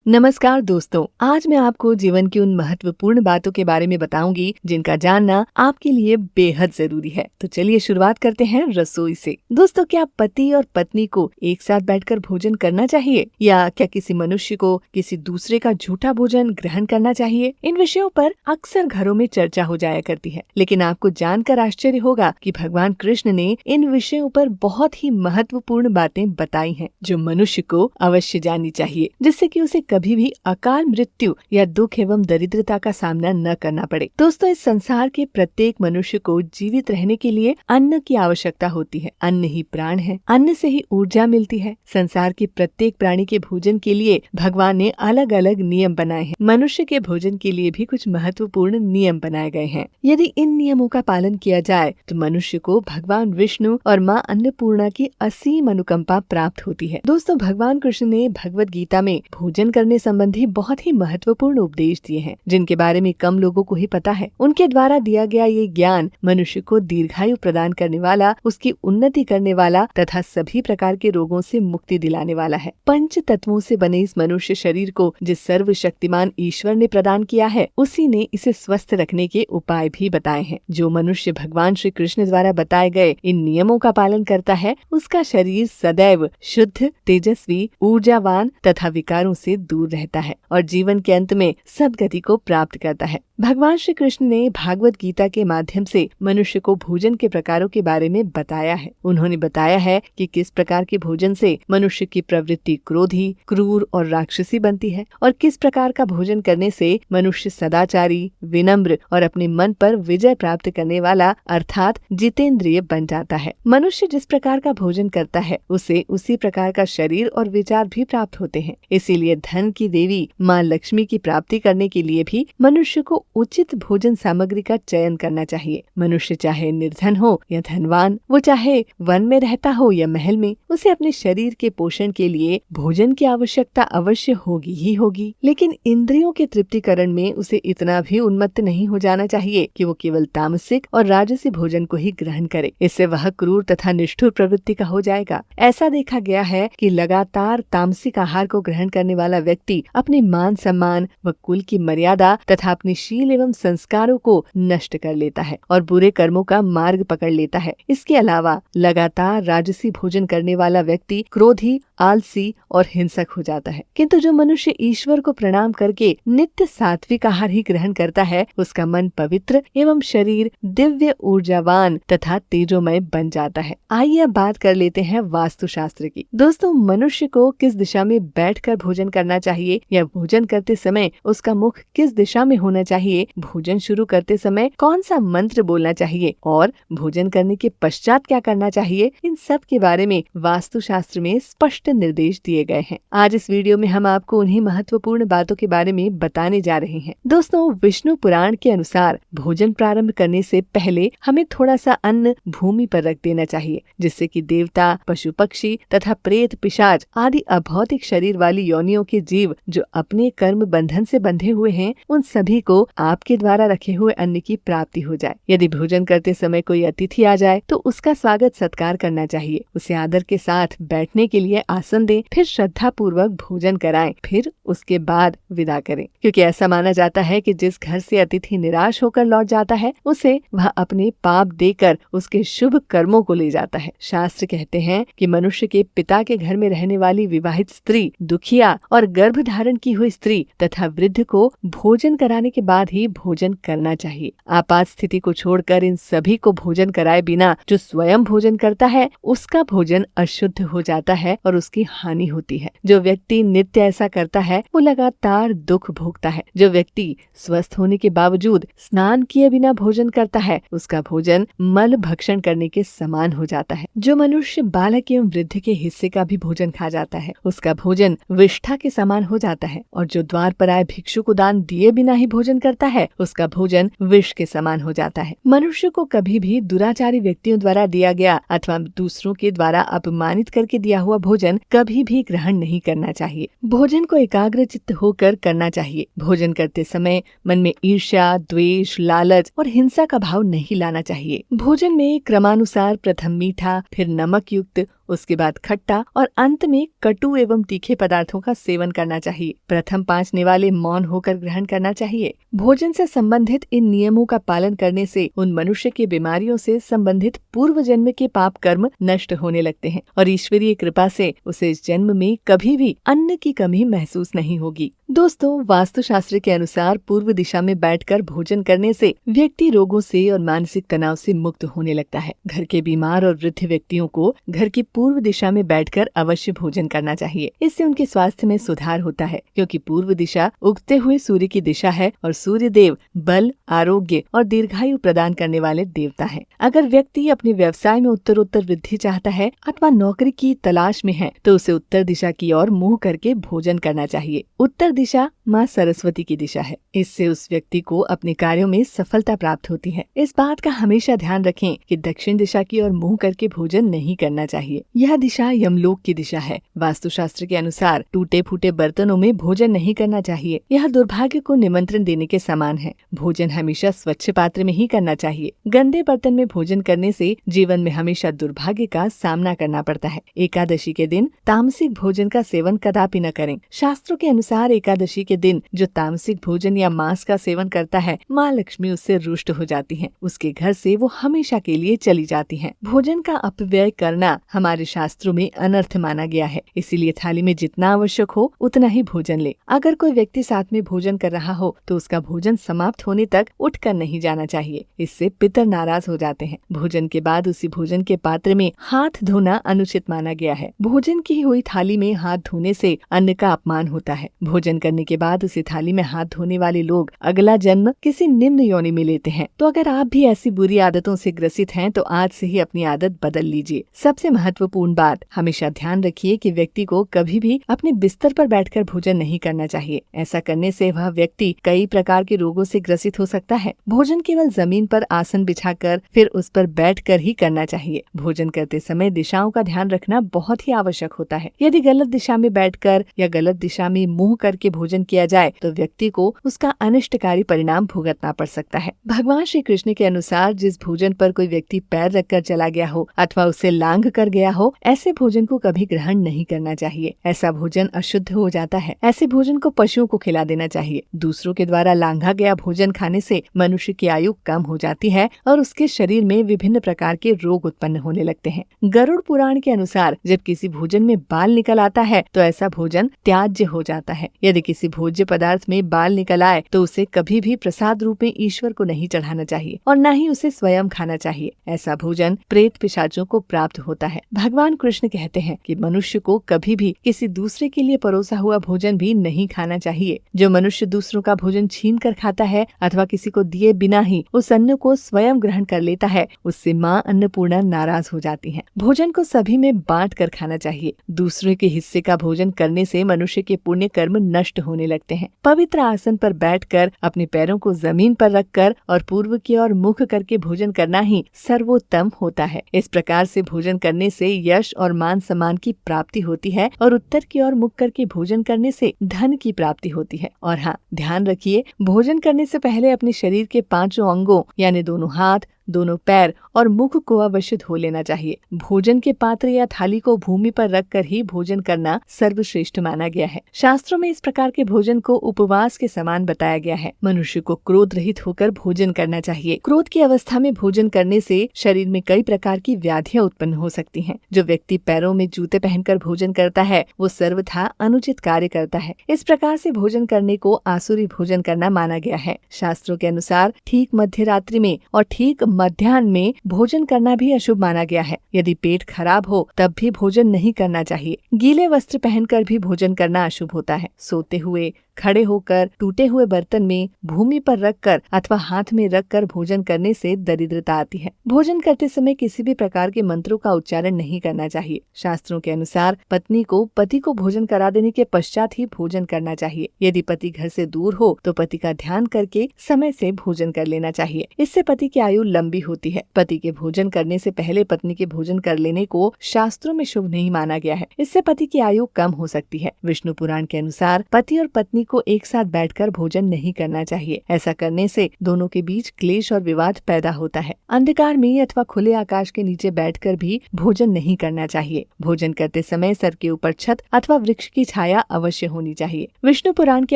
नमस्कार दोस्तों, आज मैं आपको जीवन की उन महत्वपूर्ण बातों के बारे में बताऊंगी जिनका जानना आपके लिए बेहद जरूरी है। तो चलिए शुरुआत करते हैं रसोई से। दोस्तों, क्या पति और पत्नी को एक साथ बैठकर भोजन करना चाहिए या क्या किसी मनुष्य को किसी दूसरे का झूठा भोजन ग्रहण करना चाहिए? इन विषयों पर अक्सर घरों में चर्चा हो जाया करती है, लेकिन आपको जानकर आश्चर्य होगा कि भगवान कृष्ण ने इन विषयों पर बहुत ही महत्वपूर्ण बातें बताई हैं, जो मनुष्य को अवश्य जाननी चाहिए, जिससे कि उसे कभी भी अकाल मृत्यु या दुख एवं दरिद्रता का सामना न करना पड़े। दोस्तों, इस संसार के प्रत्येक मनुष्य को जीवित रहने के लिए अन्न की आवश्यकता होती है। अन्न ही प्राण है, अन्न से ही ऊर्जा मिलती है। संसार के प्रत्येक प्राणी के भोजन के लिए भगवान ने अलग अलग नियम बनाए हैं। मनुष्य के भोजन के लिए भी कुछ महत्वपूर्ण नियम बनाए गए हैं। यदि इन नियमों का पालन किया जाए तो मनुष्य को भगवान विष्णु और माँ अन्नपूर्णा की असीम अनुकंपा प्राप्त होती है। दोस्तों, भगवान कृष्ण ने भगवत गीता में भोजन करने संबंधी बहुत ही महत्वपूर्ण उपदेश दिए हैं, जिनके बारे में कम लोगों को ही पता है। उनके द्वारा दिया गया ये ज्ञान मनुष्य को दीर्घायु प्रदान करने वाला, उसकी उन्नति करने वाला तथा सभी प्रकार के रोगों से मुक्ति दिलाने वाला है। पंच तत्वों से बने इस मनुष्य शरीर को जिस सर्वशक्तिमान ईश्वर ने प्रदान किया है, उसी ने इसे स्वस्थ रखने के उपाय भी बताए हैं। जो मनुष्य भगवान श्री कृष्ण द्वारा बताए गए इन नियमों का पालन करता है, उसका शरीर सदैव शुद्ध, तेजस्वी, ऊर्जावान तथा विकारों से दूर रहता है और जीवन के अंत में सद्गति को प्राप्त करता है। भगवान श्री कृष्ण ने भागवत गीता के माध्यम से मनुष्य को भोजन के प्रकारों के बारे में बताया है। उन्होंने बताया है कि किस प्रकार के भोजन से मनुष्य की प्रवृत्ति क्रोधी, क्रूर और राक्षसी बनती है और किस प्रकार का भोजन करने से मनुष्य सदाचारी, विनम्र और अपने मन पर विजय प्राप्त करने वाला अर्थात जितेंद्रिय बन जाता है। मनुष्य जिस प्रकार का भोजन करता है, उसे उसी प्रकार का शरीर और विचार भी प्राप्त होते हैं। इसीलिए धन की देवी माँ लक्ष्मी की प्राप्ति करने के लिए भी मनुष्य को उचित भोजन सामग्री का चयन करना चाहिए। मनुष्य चाहे निर्धन हो या धनवान, वो चाहे वन में रहता हो या महल में, उसे अपने शरीर के पोषण के लिए भोजन की आवश्यकता अवश्य होगी ही होगी। लेकिन इंद्रियों के तृप्तिकरण में उसे इतना भी उन्मत्त नहीं हो जाना चाहिए कि वो केवल तामसिक और राजसी भोजन को ही ग्रहण करे। इससे वह क्रूर तथा निष्ठुर प्रवृत्ति का हो जाएगा। ऐसा देखा गया है कि लगातार तामसिक आहार को ग्रहण करने वाला व्यक्ति अपने मान सम्मान व कुल की मर्यादा तथा अपने शील एवं संस्कारों को नष्ट कर लेता है और बुरे कर्मों का मार्ग पकड़ लेता है। इसके अलावा लगातार राजसी भोजन करने वाला व्यक्ति क्रोधी, आलसी और हिंसक हो जाता है। किंतु जो मनुष्य ईश्वर को प्रणाम करके नित्य सात्विक आहार ही ग्रहण करता है, उसका मन पवित्र एवं शरीर दिव्य, ऊर्जावान तथा तेजोमय बन जाता है। आइए अब बात कर लेते हैं वास्तुशास्त्र की। दोस्तों, मनुष्य को किस दिशा में बैठकर भोजन करना चाहिए या भोजन करते समय उसका मुख किस दिशा में होना चाहिए, भोजन शुरू करते समय कौन सा मंत्र बोलना चाहिए और भोजन करने के पश्चात क्या करना चाहिए, इन सब के बारे में वास्तुशास्त्र में स्पष्ट निर्देश दिए गए हैं। आज इस वीडियो में हम आपको उन्हीं महत्वपूर्ण बातों के बारे में बताने जा रहे हैं। दोस्तों, विष्णु पुराण के अनुसार भोजन प्रारंभ करने से पहले हमें थोड़ा सा अन्न भूमि पर रख देना चाहिए, जिससे कि देवता, पशु पक्षी तथा प्रेत, पिशाच आदि अभौतिक शरीर वाली योनियों के जीव जो अपने कर्म बंधन से बंधे हुए हैं, उन सभी को आपके द्वारा रखे हुए अन्न की प्राप्ति हो जाए। यदि भोजन करते समय कोई अतिथि आ जाए तो उसका स्वागत सत्कार करना चाहिए। उसे आदर के साथ बैठने के लिए आसन दें, फिर श्रद्धा पूर्वक भोजन कराएं, फिर उसके बाद विदा करें। क्योंकि ऐसा माना जाता है कि जिस घर से अतिथि निराश होकर लौट जाता है, उसे वह अपने पाप देकर उसके शुभ कर्मों को ले जाता है। शास्त्र कहते हैं कि मनुष्य के पिता के घर में रहने वाली विवाहित स्त्री, दुखिया और गर्भ धारण की हुई स्त्री तथा वृद्ध को भोजन कराने के बाद ही भोजन करना चाहिए। आपात स्थिति को छोड़कर इन सभी को भोजन कराए बिना जो स्वयं भोजन करता है, उसका भोजन अशुद्ध हो जाता है और उसकी हानि होती है। जो व्यक्ति नित्य ऐसा करता है, वो लगातार दुख भोगता है। जो व्यक्ति स्वस्थ होने के बावजूद स्नान किए बिना भोजन करता है, उसका भोजन मल भक्षण करने के समान हो जाता है। जो मनुष्य बालक एवं वृद्ध के हिस्से का भी भोजन खा जाता है, उसका भोजन विष्ठा के समान हो जाता है। और जो द्वार पर आए भिक्षु को दान दिए बिना ही भोजन करता है, उसका भोजन विष के समान हो जाता है। मनुष्य को कभी भी दुराचारी व्यक्तियों द्वारा दिया गया अथवा दूसरों के द्वारा अपमानित करके दिया हुआ भोजन कभी भी ग्रहण नहीं करना चाहिए। भोजन को एकाग्रचित्त होकर करना चाहिए। भोजन करते समय मन में ईर्ष्या, द्वेष, लालच और हिंसा का भाव नहीं लाना चाहिए। भोजन में क्रमानुसार प्रथम मीठा, फिर नमक युक्त उसके बाद खट्टा और अंत में कटु एवं तीखे पदार्थों का सेवन करना चाहिए। प्रथम 5 निवाले मौन होकर ग्रहण करना चाहिए। भोजन से संबंधित इन नियमों का पालन करने से उन मनुष्य की बीमारियों से संबंधित पूर्व जन्म के पाप कर्म नष्ट होने लगते हैं और ईश्वरीय कृपा से उसे इस जन्म में कभी भी अन्न की कमी महसूस नहीं होगी। दोस्तों, वास्तुशास्त्र के अनुसार पूर्व दिशा में बैठकर भोजन करने से व्यक्ति रोगों से और मानसिक तनाव से मुक्त होने लगता है। घर के बीमार और वृद्ध व्यक्तियों को घर की पूर्व दिशा में बैठकर अवश्य भोजन करना चाहिए। इससे उनके स्वास्थ्य में सुधार होता है, क्योंकि पूर्व दिशा उगते हुए सूर्य की दिशा है और सूर्य देव बल, आरोग्य और दीर्घायु प्रदान करने वाले देवता हैं। अगर व्यक्ति अपने व्यवसाय में उत्तरोत्तर वृद्धि चाहता है अथवा नौकरी की तलाश में है तो उसे उत्तर दिशा की ओर मुंह करके भोजन करना चाहिए। उत्तर दिशा माँ सरस्वती की दिशा है। इससे उस व्यक्ति को अपने कार्यों में सफलता प्राप्त होती है। इस बात का हमेशा ध्यान रखें कि दक्षिण दिशा की ओर मुंह करके भोजन नहीं करना चाहिए। यह दिशा यमलोक की दिशा है। वास्तुशास्त्र के अनुसार टूटे फूटे बर्तनों में भोजन नहीं करना चाहिए। यह दुर्भाग्य को निमंत्रण देने के समान है। भोजन हमेशा स्वच्छ पात्र में ही करना चाहिए। गंदे बर्तन में भोजन करने से जीवन में हमेशा दुर्भाग्य का सामना करना पड़ता है। एकादशी के दिन तामसिक भोजन का सेवन कदापि न करें। शास्त्रों के अनुसार एकादशी के दिन जो तामसिक भोजन या मांस का सेवन करता है, माँ लक्ष्मी उससे रुष्ट हो जाती हैं। उसके घर से वो हमेशा के लिए चली जाती हैं। भोजन का अपव्यय करना हमारे शास्त्रों में अनर्थ माना गया है। इसीलिए थाली में जितना आवश्यक हो उतना ही भोजन ले। अगर कोई व्यक्ति साथ में भोजन कर रहा हो तो उसका भोजन समाप्त होने तक उठकर नहीं जाना चाहिए। इससे पितर नाराज हो जाते हैं। भोजन के बाद उसी भोजन के पात्र में हाथ धोना अनुचित माना गया है। भोजन की हुई थाली में हाथ धोने से अन्न का अपमान होता है। भोजन करने के बाद उसी थाली में हाथ धोने वाले लोग अगला जन्म किसी निम्न योनि में लेते हैं। तो अगर आप भी ऐसी बुरी आदतों से ग्रसित हैं तो आज से ही अपनी आदत बदल लीजिए। सबसे महत्वपूर्ण बात, हमेशा ध्यान रखिए कि व्यक्ति को कभी भी अपने बिस्तर पर बैठकर भोजन नहीं करना चाहिए। ऐसा करने से वह व्यक्ति कई प्रकार के रोगों से ग्रसित हो सकता है। भोजन केवल जमीन पर आसन बिछाकर फिर उस पर बैठकर ही करना चाहिए। भोजन करते समय दिशाओं का ध्यान रखना बहुत ही आवश्यक होता है। यदि गलत दिशा में बैठकर या गलत दिशा में मुंह करके भोजन किया जाए तो व्यक्ति को उसका अनिष्टकारी परिणाम भुगतना पड़ सकता है। भगवान श्री कृष्ण के अनुसार जिस भोजन पर कोई व्यक्ति पैर रखकर चला गया हो अथवा उसे लांघ कर गया हो, ऐसे भोजन को कभी ग्रहण नहीं करना चाहिए। ऐसा भोजन अशुद्ध हो जाता है। ऐसे भोजन को पशुओं को खिला देना चाहिए। दूसरों के द्वारा लांघा गया भोजन खाने से मनुष्य की आयु कम हो जाती है और उसके शरीर में विभिन्न प्रकार के रोग उत्पन्न होने लगते हैं। गरुड़ पुराण के अनुसार जब किसी भोजन में बाल निकल आता है तो ऐसा भोजन त्याज्य हो जाता है। यदि किसी भोज्य पदार्थ में बाल निकल आए तो उसे कभी भी प्रसाद रूप में ईश्वर को नहीं चढ़ाना चाहिए और न ही उसे स्वयं खाना चाहिए। ऐसा भोजन प्रेत पिशाचों को प्राप्त होता है। भगवान कृष्ण कहते हैं कि मनुष्य को कभी भी किसी दूसरे के लिए परोसा हुआ भोजन भी नहीं खाना चाहिए। जो मनुष्य दूसरों का भोजन छीन कर खाता है अथवा किसी को दिए बिना ही उस अन्न को स्वयं ग्रहण कर लेता है, उससे माँ अन्नपूर्णा नाराज हो जाती है। भोजन को सभी में बांट कर खाना चाहिए। दूसरे के हिस्से का भोजन करने से मनुष्य के पुण्य कर्म नष्ट होने लगते हैं। पवित्र आसन पर बैठकर अपने पैरों को जमीन पर रखकर और पूर्व की ओर मुख करके भोजन करना ही सर्वोत्तम होता है। इस प्रकार से भोजन करने से यश और मान सम्मान की प्राप्ति होती है और उत्तर की ओर मुख करके भोजन करने से धन की प्राप्ति होती है। और हाँ, ध्यान रखिए, भोजन करने से पहले अपने शरीर के 5 अंगों यानी दोनों हाथ, दोनों पैर और मुख को अवश्य धो लेना चाहिए। भोजन के पात्र या थाली को भूमि पर रखकर ही भोजन करना सर्वश्रेष्ठ माना गया है। शास्त्रों में इस प्रकार के भोजन को उपवास के समान बताया गया है। मनुष्य को क्रोध रहित होकर भोजन करना चाहिए। क्रोध की अवस्था में भोजन करने से शरीर में कई प्रकार की व्याधियां उत्पन्न हो सकती हैं। जो व्यक्ति पैरों में जूते पहनकर भोजन करता है वो सर्वथा अनुचित कार्य करता है। इस प्रकार से भोजन करने को आसुरी भोजन करना माना गया है। शास्त्रों के अनुसार ठीक मध्य रात्रि में और ठीक मध्याह्न में भोजन करना भी अशुभ माना गया है। यदि पेट खराब हो तब भी भोजन नहीं करना चाहिए। गीले वस्त्र पहनकर भी भोजन करना अशुभ होता है। सोते हुए, खड़े होकर, टूटे हुए बर्तन में भूमि पर रखकर अथवा हाथ में रखकर भोजन करने से दरिद्रता आती है। भोजन करते समय किसी भी प्रकार के मंत्रों का उच्चारण नहीं करना चाहिए। शास्त्रों के अनुसार पत्नी को पति को भोजन करा देने के पश्चात ही भोजन करना चाहिए। यदि पति घर से दूर हो तो पति का ध्यान करके समय से भोजन कर लेना चाहिए। इससे पति की आयु लंबी होती है। पति के भोजन करने से पहले पत्नी के भोजन कर लेने को शास्त्रों में शुभ नहीं माना गया है। इससे पति की आयु कम हो सकती है। विष्णु पुराण के अनुसार पति और पत्नी को एक साथ बैठकर भोजन नहीं करना चाहिए। ऐसा करने से दोनों के बीच क्लेश और विवाद पैदा होता है। अंधकार में अथवा खुले आकाश के नीचे बैठकर भी भोजन नहीं करना चाहिए। भोजन करते समय सर के ऊपर छत अथवा वृक्ष की छाया अवश्य होनी चाहिए। विष्णु पुराण के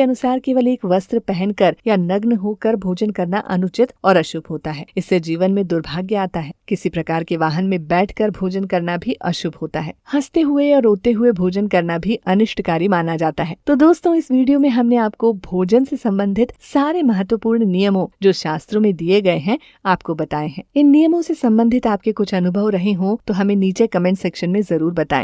अनुसार केवल एक वस्त्र पहनकर या नग्न होकर भोजन करना अनुचित और अशुभ होता है। इससे जीवन में दुर्भाग्य आता है। किसी प्रकार के वाहन में बैठकर भोजन करना भी अशुभ होता है। हंसते हुए और रोते हुए भोजन करना भी अनिष्टकारी माना जाता है। तो दोस्तों, इस वीडियो में हमने आपको भोजन से संबंधित सारे महत्वपूर्ण नियमों जो शास्त्रों में दिए गए हैं आपको बताए हैं। इन नियमों से संबंधित आपके कुछ अनुभव रहे हों तो हमें नीचे कमेंट सेक्शन में जरूर बताएं।